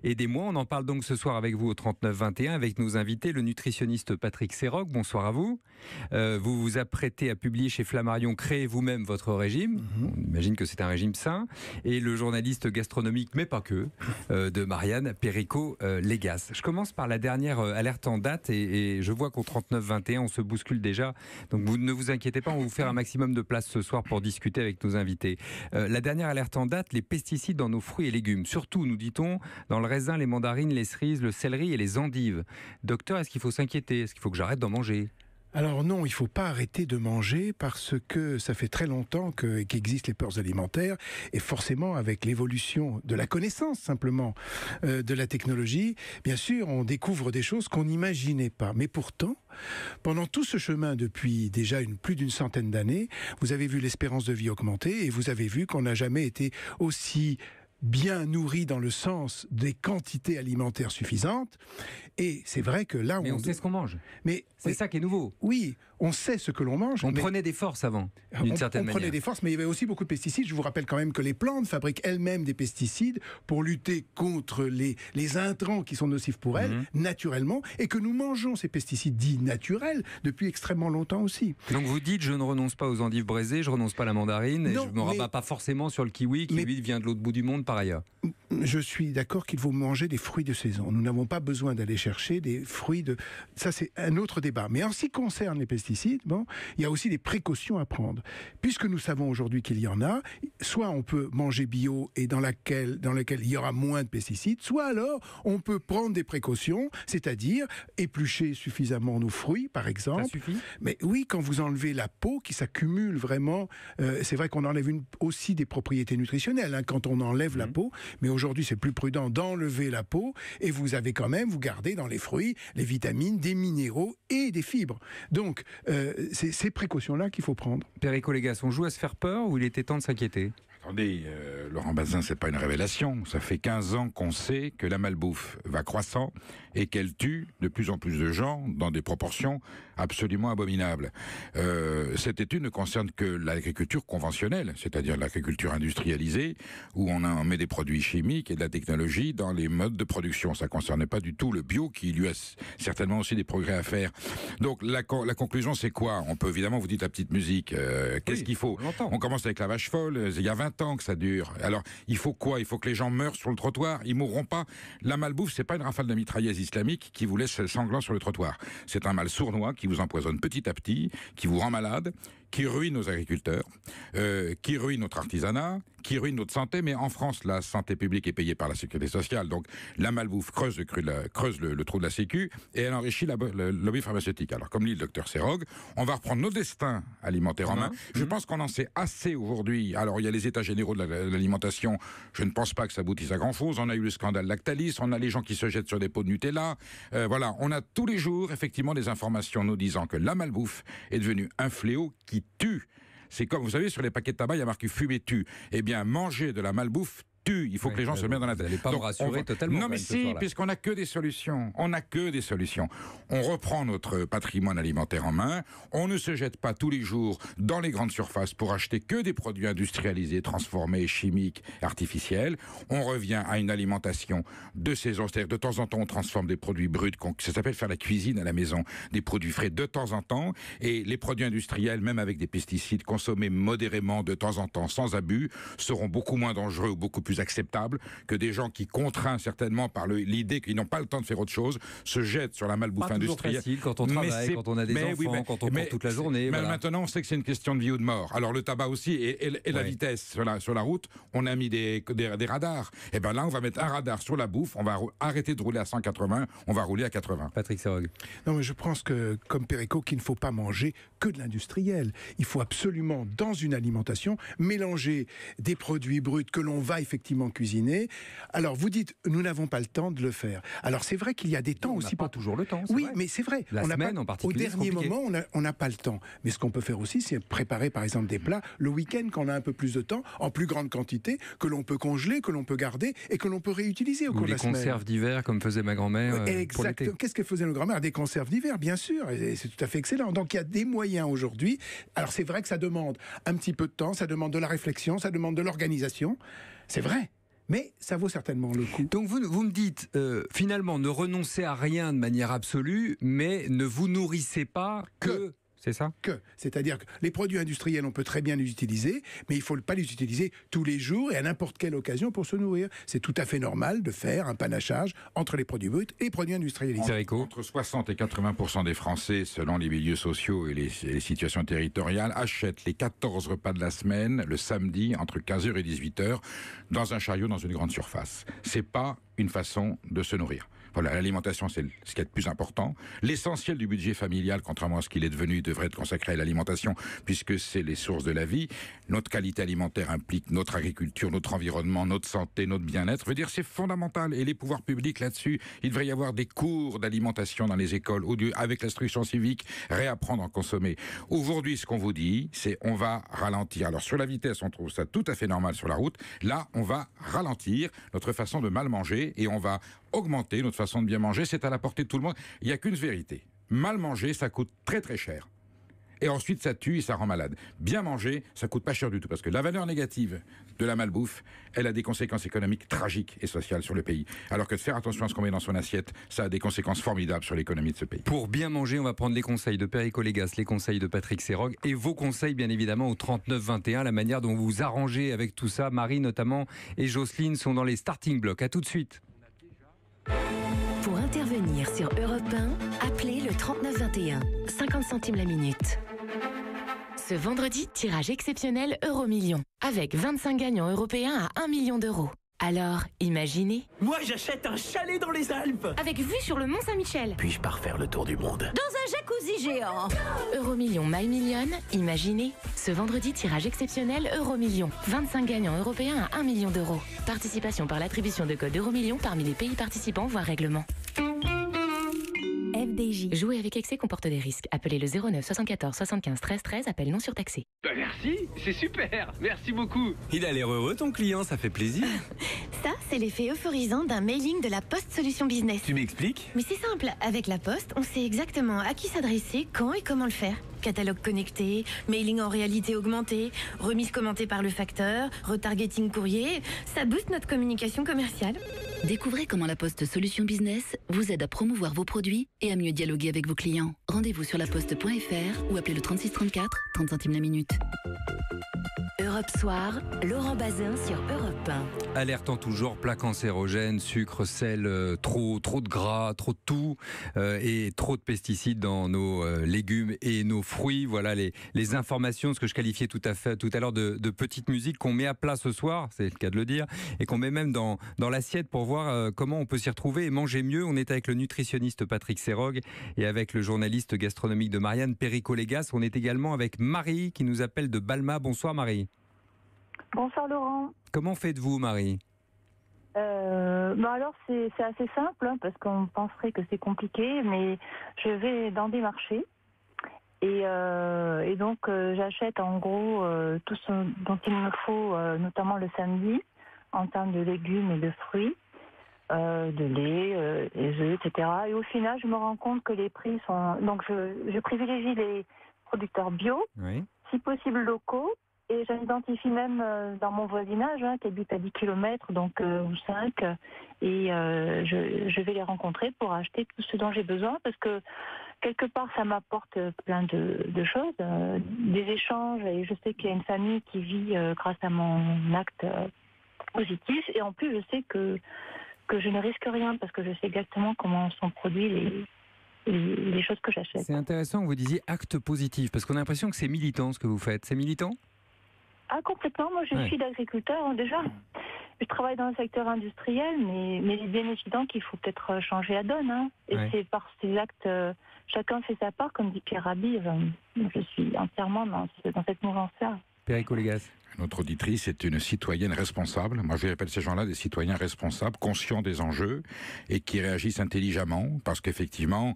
Aidez-moi, on en parle donc ce soir avec vous au 39-21 avec nos invités, le nutritionniste Patrick Serroc. Bonsoir à vous. Vous vous apprêtez à publier chez Flammarion Créez vous-même votre régime. On imagine que c'est un régime sain. Et le journaliste gastronomique, mais pas que, de Marianne Perico-Légas. Je commence par la dernière alerte en date et je vois qu'au 39-21 on se bouscule déjà. Donc vous ne vous inquiétez pas, on va vous faire un maximum de place ce soir pour discuter avec nos invités. La dernière alerte en date, les pesticides dans nos fruits et légumes. Surtout, nous dit-on, dans le raisin, les mandarines, les cerises, le céleri et les endives. Docteur, est-ce qu'il faut s'inquiéter? Est-ce qu'il faut que j'arrête d'en manger? Alors non, il ne faut pas arrêter de manger parce que ça fait très longtemps qu'existent les peurs alimentaires et forcément avec l'évolution de la connaissance simplement de la technologie, bien sûr on découvre des choses qu'on n'imaginait pas. Mais pourtant, pendant tout ce chemin depuis déjà plus d'une centaine d'années, vous avez vu l'espérance de vie augmenter et vous avez vu qu'on n'a jamais été aussi bien nourri dans le sens des quantités alimentaires suffisantes. Et c'est vrai que là... Mais on sait ce qu'on mange. Mais c'est ça qui est nouveau. Oui, on sait ce que l'on mange. On prenait des forces avant, d'une certaine manière. On prenait des forces, mais il y avait aussi beaucoup de pesticides. Je vous rappelle quand même que les plantes fabriquent elles-mêmes des pesticides pour lutter contre les intrants qui sont nocifs pour elles, naturellement, et que nous mangeons ces pesticides dits naturels depuis extrêmement longtemps aussi. Donc vous dites, je ne renonce pas aux endives braisées, je ne renonce pas à la mandarine, non, et je ne me rabats pas forcément sur le kiwi, qui lui vient de l'autre bout du monde par ailleurs. Je suis d'accord qu'il faut manger des fruits de saison. Nous n'avons pas besoin d'aller chercher des fruits de... Ça, c'est un autre débat. Mais en ce qui concerne les pesticides, il y a aussi des précautions à prendre. Puisque nous savons aujourd'hui qu'il y en a, soit on peut manger bio et dans lequel il y aura moins de pesticides, soit alors on peut prendre des précautions, c'est-à-dire éplucher suffisamment nos fruits, par exemple. Ça suffit ? Mais oui, quand vous enlevez la peau qui s'accumule vraiment, c'est vrai qu'on enlève aussi des propriétés nutritionnelles quand on enlève la peau, mais aujourd'hui c'est plus prudent d'enlever la peau et vous gardez dans les fruits les vitamines, des minéraux et des fibres. Donc c'est ces précautions-là qu'il faut prendre. Perico-Légas, on joue à se faire peur ou il était temps de s'inquiéter ? Attendez, Laurent Bazin, c'est pas une révélation. Ça fait 15 ans qu'on sait que la malbouffe va croissant et qu'elle tue de plus en plus de gens dans des proportions absolument abominables. Cette étude ne concerne que l'agriculture conventionnelle, c'est-à-dire l'agriculture industrialisée, où on met des produits chimiques et de la technologie dans les modes de production. Ça ne concernait pas du tout le bio, qui lui a certainement aussi des progrès à faire. Donc la conclusion, c'est quoi? On peut évidemment, vous dites la petite musique, qu'est-ce qu'il faut? On commence avec la vache folle, il y a 20 ans que ça dure. Alors, il faut quoi? Il faut que les gens meurent sur le trottoir. Ils mourront pas. La malbouffe, c'est pas une rafale de mitrailleuse islamique qui vous laisse sanglant sur le trottoir. C'est un mal sournois qui vous empoisonne petit à petit, qui vous rend malade, qui ruine nos agriculteurs, qui ruine notre artisanat, qui ruine notre santé. Mais en France, la santé publique est payée par la sécurité sociale. Donc, la malbouffe creuse le trou de la sécu et elle enrichit le lobby pharmaceutique. Alors, comme dit le docteur Serroc, on va reprendre nos destins alimentaires en main. Je pense qu'on en sait assez aujourd'hui. Alors, il y a les états généraux de l'alimentation. Je ne pense pas que ça aboutisse à grand-chose. On a eu le scandale Lactalis, on a les gens qui se jettent sur des pots de Nutella. Voilà, on a tous les jours, effectivement, des informations nous disant que la malbouffe est devenue un fléau qui tue. C'est comme, vous savez, sur les paquets de tabac, il y a marqué « fumer tue ». Eh bien, manger de la malbouffe tue. Il faut que les gens se mettent dans la tête. Vous n'allez pas me rassurer totalement. Non, mais si, puisqu'on n'a que des solutions. On n'a que des solutions. On reprend notre patrimoine alimentaire en main. On ne se jette pas tous les jours dans les grandes surfaces pour acheter que des produits industrialisés, transformés, chimiques, artificiels. On revient à une alimentation de saison. C'est-à-dire, de temps en temps, on transforme des produits bruts. Ça s'appelle faire la cuisine à la maison. Des produits frais de temps en temps. Et les produits industriels, même avec des pesticides, consommés modérément de temps en temps, sans abus, seront beaucoup moins dangereux ou beaucoup plus acceptable que des gens qui, contraints certainement par l'idée qu'ils n'ont pas le temps de faire autre chose, se jettent sur la malbouffe industrielle. Facile quand on travaille, quand on a des enfants, quand on court toute la journée. Mais maintenant, on sait que c'est une question de vie ou de mort. Alors le tabac aussi et la vitesse sur la route, on a mis des radars. Et bien là, on va mettre un radar sur la bouffe, on va arrêter de rouler à 180, on va rouler à 80. Patrick Serroc. Non, mais je pense que, comme Perico, qu'il ne faut pas manger que de l'industriel. Il faut absolument, dans une alimentation, mélanger des produits bruts que l'on va effectivement cuisiner. Alors, vous dites, nous n'avons pas le temps de le faire. Alors, c'est vrai qu'il y a des temps aussi. On n'a pas toujours le temps. Oui, vrai. mais c'est vrai. La semaine, en particulier, au dernier moment, on n'a pas le temps. Mais ce qu'on peut faire aussi, c'est préparer, par exemple, des plats le week-end, quand on a un peu plus de temps, en plus grande quantité, que l'on peut congeler, que l'on peut garder et que l'on peut réutiliser au cours de la semaine. Ou les conserves d'hiver, comme faisait ma grand-mère. Exactement. Qu'est-ce que faisait nos grand-mères? Des conserves d'hiver, bien sûr. Et c'est tout à fait excellent. Donc, il y a des moyens aujourd'hui. Alors, c'est vrai que ça demande un petit peu de temps, ça demande de la réflexion, ça demande de l'organisation. C'est vrai. mais ça vaut certainement le coup. Donc vous me dites, finalement, ne renoncez à rien de manière absolue, mais ne vous nourrissez pas que... C'est ça ? C'est-à-dire que les produits industriels, on peut très bien les utiliser, mais il ne faut pas les utiliser tous les jours et à n'importe quelle occasion pour se nourrir. C'est tout à fait normal de faire un panachage entre les produits bruts et les produits industrialisés. Entre 60 et 80% des Français, selon les milieux sociaux et les situations territoriales, achètent les 14 repas de la semaine le samedi entre 15h et 18h dans un chariot dans une grande surface. C'est pas une façon de se nourrir. Voilà, l'alimentation, c'est ce qui est le plus important. L'essentiel du budget familial, contrairement à ce qu'il est devenu, devrait être consacré à l'alimentation, puisque c'est les sources de la vie. Notre qualité alimentaire implique notre agriculture, notre environnement, notre santé, notre bien-être. Je veux dire, c'est fondamental. Et les pouvoirs publics, là-dessus, il devrait y avoir des cours d'alimentation dans les écoles, avec l'instruction civique, réapprendre à consommer. Aujourd'hui, ce qu'on vous dit, c'est on va ralentir. Alors, sur la vitesse, on trouve ça tout à fait normal sur la route. Là, on va ralentir notre façon de mal manger et on va augmenter notre façon de bien manger. C'est à la portée de tout le monde. Il n'y a qu'une vérité. Mal manger, ça coûte très très cher. Et ensuite, ça tue et ça rend malade. Bien manger, ça coûte pas cher du tout. Parce que la valeur négative de la malbouffe, elle a des conséquences économiques tragiques et sociales sur le pays. Alors que de faire attention à ce qu'on met dans son assiette, ça a des conséquences formidables sur l'économie de ce pays. Pour bien manger, on va prendre les conseils de Perico Légas, les conseils de Patrick Serrogue et vos conseils, bien évidemment, au 39-21. La manière dont vous vous arrangez avec tout ça. Marie, notamment, et Jocelyne sont dans les starting blocks. À tout de suite. Pour intervenir sur Europe 1, appelez le 3921, 50 centimes la minute. Ce vendredi, tirage exceptionnel Euromillions, avec 25 gagnants européens à 1 million d'euros. Alors, imaginez... Moi, j'achète un chalet dans les Alpes. Avec vue sur le Mont Saint-Michel. Puis-je pas refaire le tour du monde? Dans un jacuzzi géant. Euromillions My Million, imaginez. Ce vendredi, tirage exceptionnel Euromillions. 25 gagnants européens à 1 million d'euros. Participation par l'attribution de codes Euromillions parmi les pays participants, voire règlement. FDJ. Jouer avec excès comporte des risques. Appelez le 09 74 75 13 13, appel non surtaxé. Merci, c'est super, merci beaucoup. Il a l'air heureux ton client, ça fait plaisir. Ça, c'est l'effet euphorisant d'un mailing de la Poste Solutions Business. Tu m'expliques? Mais c'est simple, avec la Poste, on sait exactement à qui s'adresser, quand et comment le faire. Catalogue connecté, mailing en réalité augmentée, remise commentée par le facteur, retargeting courrier, ça booste notre communication commerciale. Découvrez comment la Poste Solutions Business vous aide à promouvoir vos produits et à mieux dialoguer avec vos clients. Rendez-vous sur laposte.fr ou appelez le 36 34, 30 centimes la minute. Europe Soir, Laurent Bazin sur Europe 1. Alertant toujours, plats cancérogènes, sucre, sel, trop de gras, trop de tout et trop de pesticides dans nos légumes et nos fruits. Voilà les informations, ce que je qualifiais tout à l'heure de petite musique qu'on met à plat ce soir, c'est le cas de le dire, et qu'on met même dans l'assiette pour voir comment on peut s'y retrouver et manger mieux. On est avec le nutritionniste Patrick Serrogue et avec le journaliste gastronomique de Marianne, Perico Légas. On est également avec Marie qui nous appelle de Balma. Bonsoir Marie. Bonsoir Laurent. Comment faites-vous Marie? Alors c'est assez simple parce qu'on penserait que c'est compliqué, mais je vais dans des marchés et donc j'achète en gros tout ce dont il me faut, notamment le samedi, en termes de légumes et de fruits, de lait, des œufs, etc. Et au final, je me rends compte que les prix sont... Donc je privilégie les producteurs bio, oui, si possible locaux. Et j'identifie même dans mon voisinage, qui habite à 10 km, donc ou 5, et je vais les rencontrer pour acheter tout ce dont j'ai besoin, parce que quelque part ça m'apporte plein de choses, des échanges, et je sais qu'il y a une famille qui vit grâce à mon acte positif, et en plus je sais que je ne risque rien, parce que je sais exactement comment sont produits les choses que j'achète. C'est intéressant que vous disiez acte positif, parce qu'on a l'impression que c'est militant ce que vous faites. C'est militant ? Ah, complètement. Moi, je suis d'agriculteur, déjà. Je travaille dans le secteur industriel, mais il est bien évident qu'il faut peut-être changer la donne. Et c'est par ces actes, chacun fait sa part, comme dit Pierre Rabhi. Je suis entièrement dans cette mouvance-là. Perico Légas. Notre auditrice est une citoyenne responsable. Moi, je appelle ces gens-là des citoyens responsables, conscients des enjeux et qui réagissent intelligemment. Parce qu'effectivement,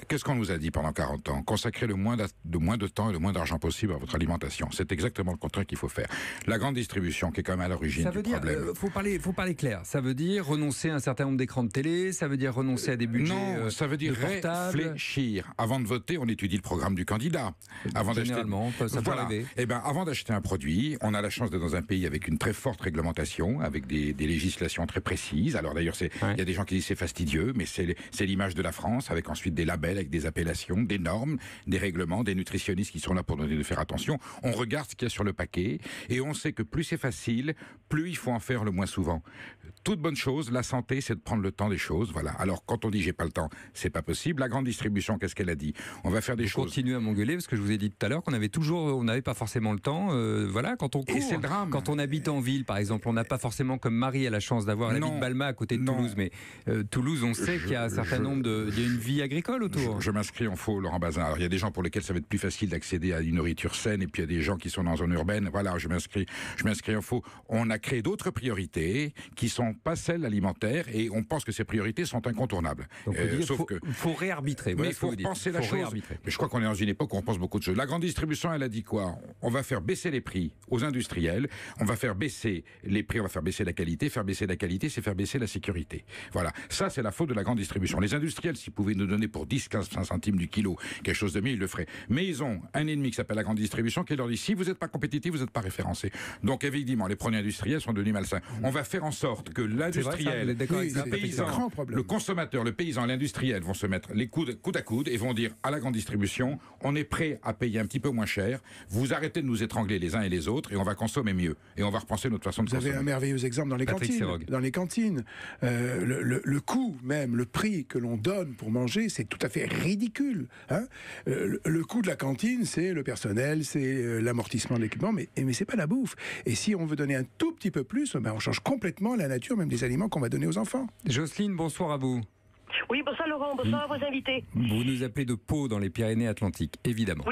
qu'est-ce qu'on nous a dit pendant 40 ans? Consacrez le moins de temps et le moins d'argent possible à votre alimentation. C'est exactement le contraire qu'il faut faire. La grande distribution, qui est quand même à l'origine du problème. Faut parler clair. Ça veut dire renoncer à un certain nombre d'écrans de télé. Ça veut dire renoncer à des budgets. Non, ça veut dire réfléchir. Avant de voter, on étudie le programme du candidat. Généralement, ça peut arriver. Eh ben, avant d'acheter acheter un produit. On a la chance d'être dans un pays avec une très forte réglementation, avec des législations très précises. Alors d'ailleurs, il y a des gens qui disent c'est fastidieux, mais c'est l'image de la France, avec ensuite des labels, avec des appellations, des normes, des règlements, des nutritionnistes qui sont là pour nous dire de faire attention. On regarde ce qu'il y a sur le paquet et on sait que plus c'est facile, plus il faut en faire le moins souvent. Toute bonne chose, la santé, c'est de prendre le temps des choses. Voilà. Alors quand on dit j'ai pas le temps, c'est pas possible. La grande distribution, qu'est-ce qu'elle a dit? On va faire des choses. Continuez à m'engueuler parce que je vous ai dit tout à l'heure qu'on n'avait pas forcément le temps. Voilà, quand on court, et c'est le drame. Quand on habite en ville, par exemple, on n'a pas forcément comme Marie a la chance d'avoir la ville de Balma à côté de Toulouse, mais Toulouse, on sait qu'il y a un certain nombre il y a une vie agricole autour. Je m'inscris en faux, Laurent Bazin. Alors, il y a des gens pour lesquels ça va être plus facile d'accéder à une nourriture saine, et puis il y a des gens qui sont dans zone urbaine. Voilà, je m'inscris en faux. On a créé d'autres priorités qui sont pas celles alimentaires, et on pense que ces priorités sont incontournables. Donc, faut réarbitrer. Mais il faut penser la chose. Mais je crois qu'on est dans une époque où on pense beaucoup de choses. La grande distribution, elle a dit quoi? On va faire baisser les prix aux industriels, on va faire baisser les prix, on va faire baisser la qualité. Faire baisser la qualité, c'est faire baisser la sécurité. Voilà, ça c'est la faute de la grande distribution. Les industriels, s'ils pouvaient nous donner pour 10, 15, 5 centimes du kilo quelque chose de mieux, ils le feraient. Mais ils ont un ennemi qui s'appelle la grande distribution qui leur dit si vous n'êtes pas compétitif, vous n'êtes pas référencé. Donc évidemment, les produits industriels sont devenus malsains. On va faire en sorte que l'industriel, le paysan, le consommateur, le paysan, l'industriel vont se mettre les coude à coude et vont dire à la grande distribution, on est prêt à payer un petit peu moins cher, vous arrêtez de nous étrangler les uns et les autres et on va consommer mieux. Et on va repenser notre façon de consommer. Vous avez un merveilleux exemple dans les cantines. Dans les cantines, le coût même, le prix que l'on donne pour manger, c'est tout à fait ridicule. Hein, le coût de la cantine, c'est le personnel, c'est l'amortissement de l'équipement, mais c'est pas la bouffe. Et si on veut donner un tout petit peu plus, on change complètement la nature même des aliments qu'on va donner aux enfants. Jocelyne, bonsoir à vous. Oui, bonsoir Laurent, bonsoir à vos invités. Vous nous appelez de Pau dans les Pyrénées-Atlantiques, évidemment.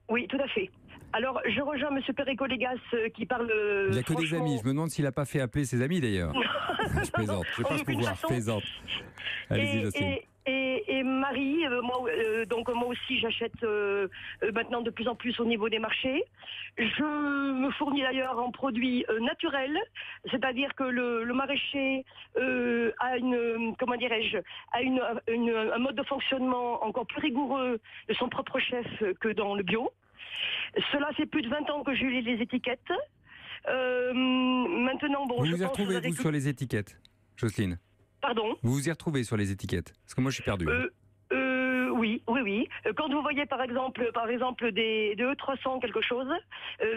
Oui, tout à fait. Alors, je rejoins M. Perico-Légas qui parle. Il n'y a que des amis. Je me demande s'il n'a pas fait appeler ses amis d'ailleurs. Je plaisante. Je n'ai pas ce pouvoir. Je plaisante. Allez-y, Jocelyne. Et Marie, moi aussi j'achète maintenant de plus en plus au niveau des marchés. Je me fournis d'ailleurs en produits naturels, c'est-à-dire que le maraîcher a un mode de fonctionnement encore plus rigoureux de son propre chef que dans le bio. Cela fait plus de 20 ans que je lis les étiquettes. Maintenant, vous vous y retrouvez vous sur les étiquettes, Jocelyne? Pardon? Vous vous y retrouvez sur les étiquettes? Parce que moi je suis perdu. Oui. Quand vous voyez par exemple des E300 quelque chose,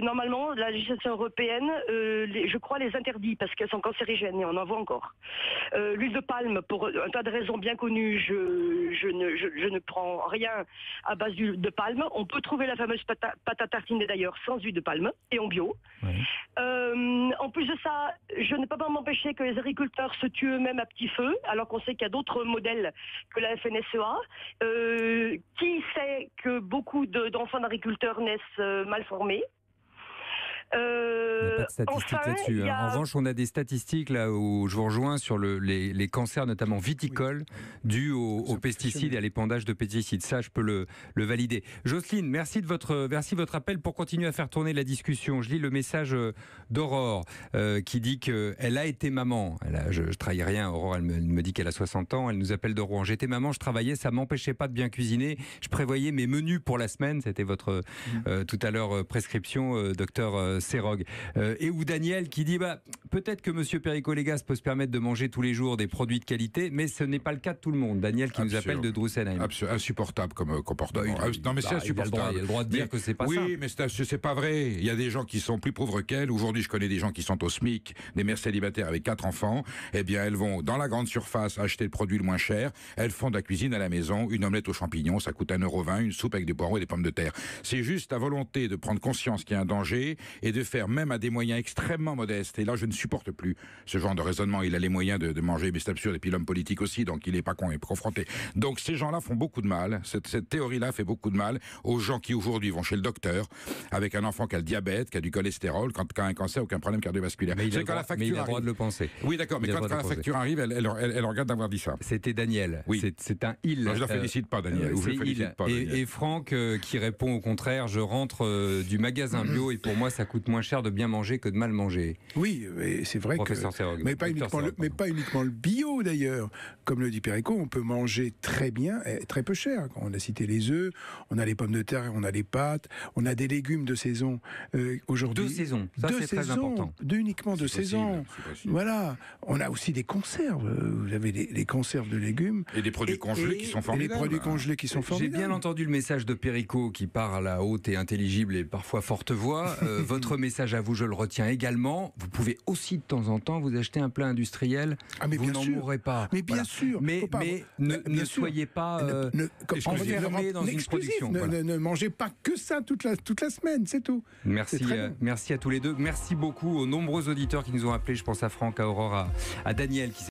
normalement la législation européenne, je crois les interdit parce qu'elles sont cancérigènes et on en voit encore. L'huile de palme, pour un tas de raisons bien connues, je ne prends rien à base d'huile de palme. On peut trouver la fameuse pâte à tartiner d'ailleurs sans huile de palme et en bio. Oui. En plus de ça, je ne peux pas m'empêcher que les agriculteurs se tuent eux-mêmes à petit feu, alors qu'on sait qu'il y a d'autres modèles que la FNSEA. Qui sait que beaucoup d'enfants d'agriculteurs naissent mal formés? Il n'y a pas de statistiques là-dessus. En revanche, on a des statistiques là où je vous rejoins sur les cancers, notamment viticoles, dus aux pesticides et à l'épandage de pesticides. Ça, je peux le valider. Jocelyne, merci de votre appel pour continuer à faire tourner la discussion. Je lis le message d'Aurore qui dit qu'elle a été maman. Je ne trahis rien, Aurore, elle me dit qu'elle a 60 ans. Elle nous appelle de Rouen. J'étais maman, je travaillais, ça ne m'empêchait pas de bien cuisiner. Je prévoyais mes menus pour la semaine. C'était votre tout à l'heure prescription, docteur Serog. Et ou Daniel qui dit peut-être que monsieur Perico-Légas peut se permettre de manger tous les jours des produits de qualité, mais ce n'est pas le cas de tout le monde. Daniel qui nous appelle de Drussenheim. Insupportable comme comportement. Non mais c'est insupportable. Il a le droit de dire que c'est pas ça. Oui, mais c'est pas vrai. Il y a des gens qui sont plus pauvres qu'elle. Aujourd'hui, je connais des gens qui sont au SMIC, des mères célibataires avec 4 enfants. Eh bien, elles vont dans la grande surface acheter le produit le moins cher. Elles font de la cuisine à la maison. Une omelette aux champignons, ça coûte 1,20 €. Une soupe avec des poireaux et des pommes de terre. C'est juste la volonté de prendre conscience qu'il y a un danger et de faire même à des moyens extrêmement modestes. Et là, je ne supporte plus ce genre de raisonnement. Il a les moyens de manger, mais c'est absurde. Et puis l'homme politique aussi, donc il n'est pas con, il est confronté. Donc ces gens-là font beaucoup de mal. Cette théorie-là fait beaucoup de mal aux gens qui aujourd'hui vont chez le docteur avec un enfant qui a le diabète, qui a du cholestérol, qui a un cancer ou qui a un problème cardiovasculaire. Mais il a le droit de le penser. Oui, d'accord, mais quand la facture arrive, elle regarde d'avoir dit ça. C'était Daniel. Oui. C'est un il. Non, je ne le félicite pas, Daniel. Et Franck qui répond au contraire, je rentre du magasin bio et pour moi ça coûte coûte moins cher de bien manger que de mal manger. Oui, c'est vrai Professeur que... Serrogue. Mais pas uniquement le bio d'ailleurs. Comme le dit Perico, on peut manger très bien et très peu cher. On a cité les œufs, on a les pommes de terre, on a les pâtes, on a des légumes de saison aujourd'hui. De saison, ça c'est très important. Uniquement de saison. Voilà. On a aussi des conserves. Vous avez les conserves de légumes. Et des produits congelés qui sont formidables. Et les produits congelés qui sont formidables. J'ai bien entendu le message de Perico qui parle à haute et intelligible et parfois forte voix. Votre message à vous, je le retiens également. Vous pouvez aussi de temps en temps vous acheter un plat industriel. Mais vous n'en mourrez pas. Mais bien sûr. Mais ne soyez pas enfermés dans une production. Ne mangez pas que ça toute la semaine, c'est tout. Merci à tous les deux. Merci beaucoup aux nombreux auditeurs qui nous ont appelés. Je pense à Franck, à Aurore, à Daniel qui